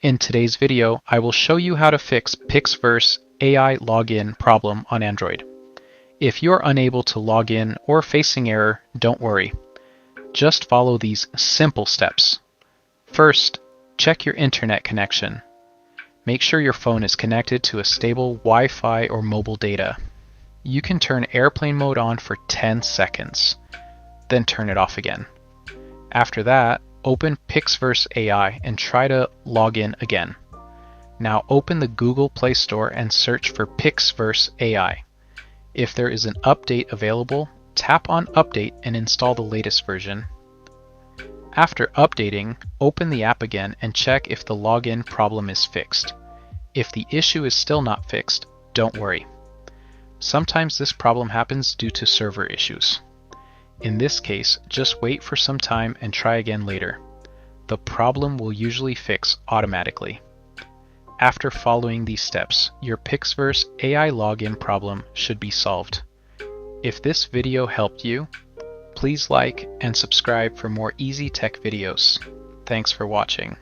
In today's video, I will show you how to fix PixVerse AI login problem on Android. If you're unable to log in or facing error, don't worry. Just follow these simple steps. First, check your internet connection. Make sure your phone is connected to a stable Wi-Fi or mobile data. You can turn airplane mode on for 10 seconds, then turn it off again. After that, open PixVerse AI and try to log in again. Now open the Google Play Store and search for PixVerse AI. If there is an update available, tap on Update and install the latest version. After updating, open the app again and check if the login problem is fixed. If the issue is still not fixed, don't worry. Sometimes this problem happens due to server issues. In this case, just wait for some time and try again later. The problem will usually fix automatically. After following these steps, your PixVerse AI login problem should be solved. If this video helped you, please like and subscribe for more easy tech videos. Thanks for watching.